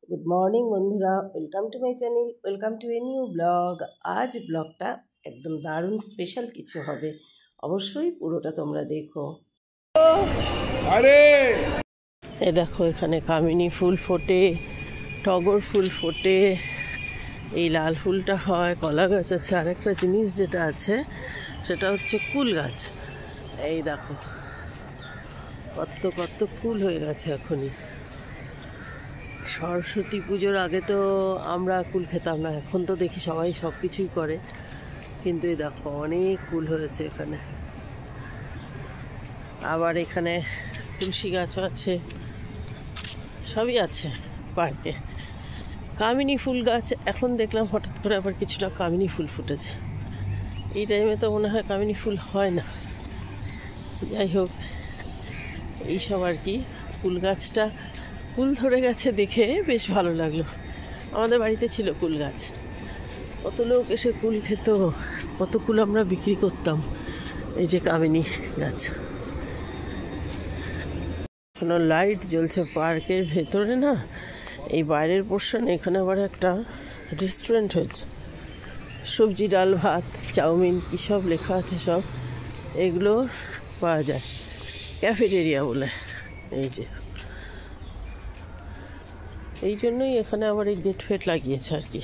Good morning বন্ধুরা, welcome to my channel, welcome to a new blog. আজ ব্লগটা একদম দারুণ স্পেশাল কিছু হবে, অবশ্যই পুরোটা তোমরা দেখো। এ দেখো, এখানে কামিনী ফুল ফোটে, টগর ফুল ফোটে, এই লাল ফুলটা হয়, কলা গাছ আছে, আর একটা জিনিস যেটা আছে সেটা হচ্ছে কুল গাছ। এই দেখো কত কত কুল হয়ে গেছে এখনই। সরস্বতী পুজোর আগে তো আমরা কুল খেতাম না, এখন তো দেখি সবাই সব কিছুই করে, কিন্তু এই দেখো অনেক কুল হয়েছে এখানে। আবার এখানে তুলসী গাছও আছে, সবই আছে পার্কে। কামিনী ফুল গাছ এখন দেখলাম হঠাৎ করে আবার কিছুটা কামিনী ফুল ফুটেছে। এই টাইমে তো মনে হয় কামিনী ফুল হয় না। যাই হোক, এইসব আর কি। কুল গাছটা কুল ধরে গেছে দেখে বেশ ভালো লাগলো। আমাদের বাড়িতে ছিল কুল গাছ, কত লোক এসে কুল খেত, কত কুল আমরা বিক্রি করতাম। এই যে কামিনী গাছ, এখনো লাইট জ্বলছে পার্কের ভেতরে না, এই বাইরের পোর্শন। এখানে আবার একটা রেস্টুরেন্ট হয়েছে, সবজি ডাল ভাত চাউমিন কী সব লেখা আছে, সব এগুলো পাওয়া যায়, ক্যাফেটেরিয়া বলে। এই যে এই জন্যই এখানে আবার এই গেট ফেট লাগিয়েছে আর কি।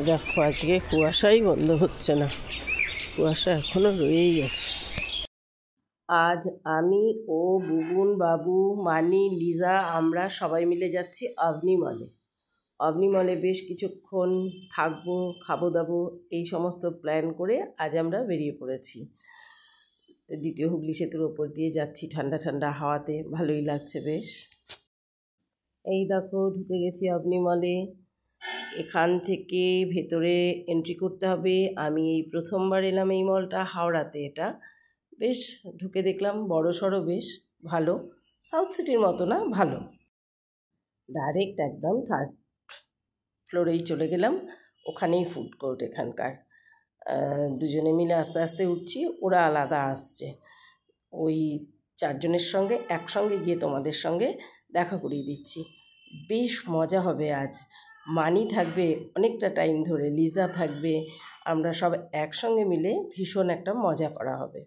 দেখো আজকে কুয়াশাই বন্ধ হচ্ছে না, কুয়াশা এখনো রয়েই আছে। আজ আমি ও বুবুন, বাবু, মানি, লিজা আমরা সবাই মিলে যাচ্ছি অবনি মলে। অবনি মলে বেশ কিছুক্ষণ থাকবো, খাবো দাবো, এই সমস্ত প্ল্যান করে আজ আমরা বেরিয়ে পড়েছি। দ্বিতীয় হুগলি সেতুর ওপর দিয়ে যাচ্ছি ঠান্ডা ঠান্ডা হাওয়াতে, ভালোই লাগছে বেশ। এই দেখো ঢুকে গেছি অবনি মলে। এখান থেকে ভেতরে এন্ট্রি করতে হবে। আমি এই প্রথমবার এলাম এই মলটা, হাওড়াতে এটা। বেশ ঢুকে দেখলাম বড় সড়ো, বেশ ভালো, সাউথ সিটির মতো না, ভালো। ডাইরেক্ট একদম থার্ড ফ্লোরেই চলে গেলাম, ওখানেই ফুড কোর্ট এখানকার। দুজনে মিলে আস্তে আস্তে উঠছি, ওরা আলাদা আসছে। ওই চারজনের সঙ্গে একসঙ্গে গিয়ে তোমাদের সঙ্গে দেখা করিয়ে দিচ্ছি। বেশ মজা হবে আজ। মানি থাকবে অনেকটা টাইম ধরে, লিজা থাকবে, আমরা সব একসঙ্গে মিলে ভীষণ একটা মজা করা হবে।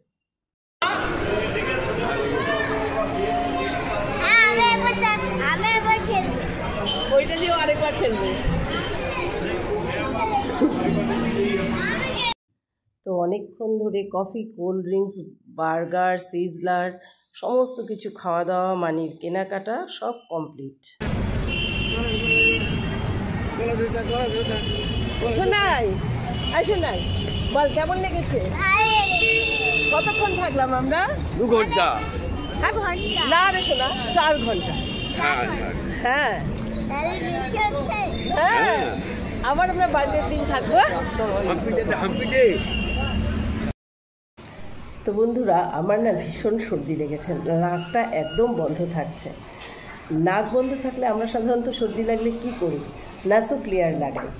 ওইটা দিয়েও আরেকবার খেলবে। তো অনেকক্ষণ ধরে coffee, cold drinks, burger, sizzler সমস্ত কিছু খাওয়া দাওয়া, মানির কেনাকাটা সব কমপ্লিট। শোনাই শোনাই, বল কেমন লেগেছে? কতক্ষণ থাকলাম আমরা? 2 ঘন্টা। না রে শোনা, 4 ঘন্টা। হ্যাঁ হ্যাঁ, আবার আমরা বার্থডের দিন থাকবো। তো বন্ধুরা, আমার না ভীষণ সর্দি লেগেছে, নাকটা একদম বন্ধ থাকছে। নাক বন্ধ থাকলে আমরা সাধারণত সর্দি লাগলে কি করি? নাসো ক্লিয়ার লাগাই,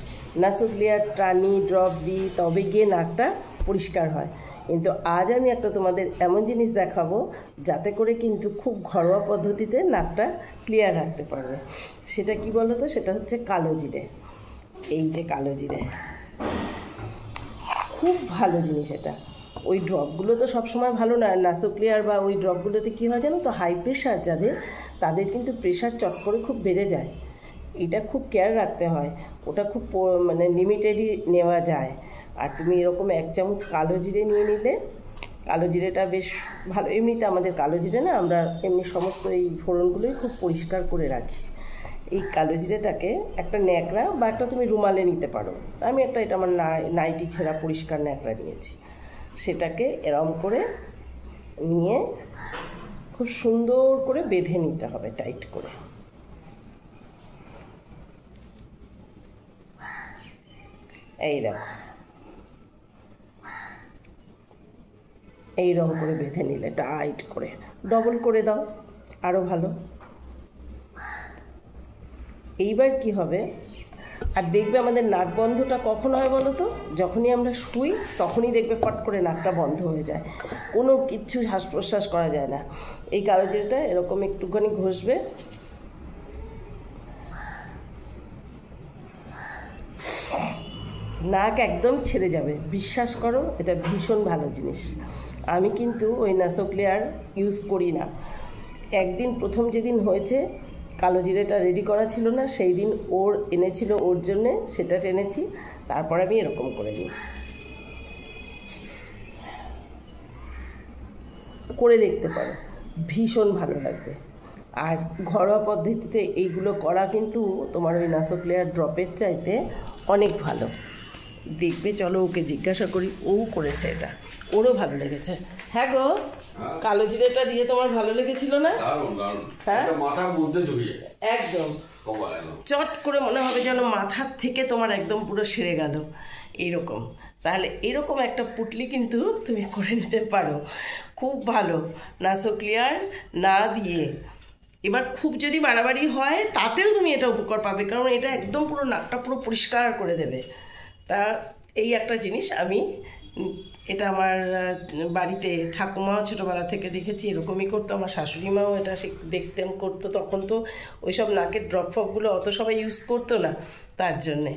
নাসো ক্লিয়ার টানি, ড্রপ দিই, তবে গিয়ে নাকটা পরিষ্কার হয়। কিন্তু আজ আমি একটা তোমাদের এমন জিনিস দেখাবো যাতে করে কিন্তু খুব ঘরোয়া পদ্ধতিতে নাকটা ক্লিয়ার রাখতে পারবে। সেটা কি বলো তো? সেটা হচ্ছে কালো জিরে। এই যে কালো জিরে, খুব ভালো জিনিস এটা। ওই ড্রপগুলো তো সবসময় ভালো না, নাসো ক্লিয়ার বা ওই ড্রপগুলোতে কী হয় জানো তো, হাই প্রেশার যাদের, তাদের কিন্তু প্রেশার চট করে খুব বেড়ে যায়। এটা খুব কেয়ার রাখতে হয়, ওটা খুব মানে লিমিটেডই নেওয়া যায়। আর তুমি এরকম 1 চামচ কালো জিরে নিয়ে নিলে, কালো জিরেটা বেশ ভালো। এমনিতে আমাদের কালো জিরে না, আমরা এমনি সমস্ত এই ফোড়নগুলোই খুব পরিষ্কার করে রাখি। এই কালো জিরেটাকে একটা ন্যাকড়া বা একটা তুমি রুমালে নিতে পারো, আমি একটা, এটা আমার নাইটি ছেঁড়া পরিষ্কার ন্যাকড়া নিয়েছি। সেটাকে এরম করে নিয়ে খুব সুন্দর করে বেঁধে নিতে হবে, টাইট করে। এই দেখো, এইরকম করে বেঁধে নিলে টাইট করে, ডবল করে দাও আরও ভালো। এইবার কি হবে, আর দেখবে আমাদের নাক বন্ধটা কখন হয় বলো তো? যখনই আমরা শুই তখনই দেখবে ফট করে নাকটা বন্ধ হয়ে যায়, কোনো কিচ্ছু শ্বাস প্রশ্বাস করা যায় না। এই কালো জিরেটা এরকম একটুখানি ঘষবে, নাক একদম ছেড়ে যাবে, বিশ্বাস করো, এটা ভীষণ ভালো জিনিস। আমি কিন্তু ওই নাসোক্লিয়ার ইউজ করি না। একদিন প্রথম যেদিন হয়েছে কালো জিরেটা রেডি করা ছিল না, সেই দিন ওর এনেছিল, ওর জন্যে সেটা টেনেছি, তারপর আমি এরকম করে নিই। করে দেখতে পারো, ভীষণ ভালো লাগবে। আর ঘরোয়া পদ্ধতিতে এইগুলো করা কিন্তু তোমার ওই নাসোক্লিয়ার ড্রপের চাইতে অনেক ভালো। দেখবে, চলো ওকে জিজ্ঞাসা করি, ও করেছে এটা, ওরও ভালো লেগেছে। হ্যাঁ গো, কালো জিরেটা দিয়ে তোমার ভালো লেগেছিল না? হ্যাঁ, মাথার মধ্যে ঢুকে একদম চট করে মনে হবে যেন মাথার থেকে তোমার একদম পুরো সেরে গেল এইরকম। তাহলে এরকম একটা পুটলি কিন্তু তুমি করে নিতে পারো, খুব ভালো, নাসোক্লিয়ার না দিয়ে। এবার খুব যদি বাড়াবাড়ি হয় তাতেও তুমি এটা উপকার পাবে, কারণ এটা একদম পুরো নাকটা পুরো পরিষ্কার করে দেবে। তা এই একটা জিনিস আমি, এটা আমার বাড়িতে ঠাকুমাও ছোটোবেলা থেকে দেখেছি এরকমই করতো, আমার শাশুড়ি মাও এটা দেখতেন করতো। তখন তো ওইসব নাকের ড্রপ ফপগুলো অত সবাই ইউজ করতো না, তার জন্যে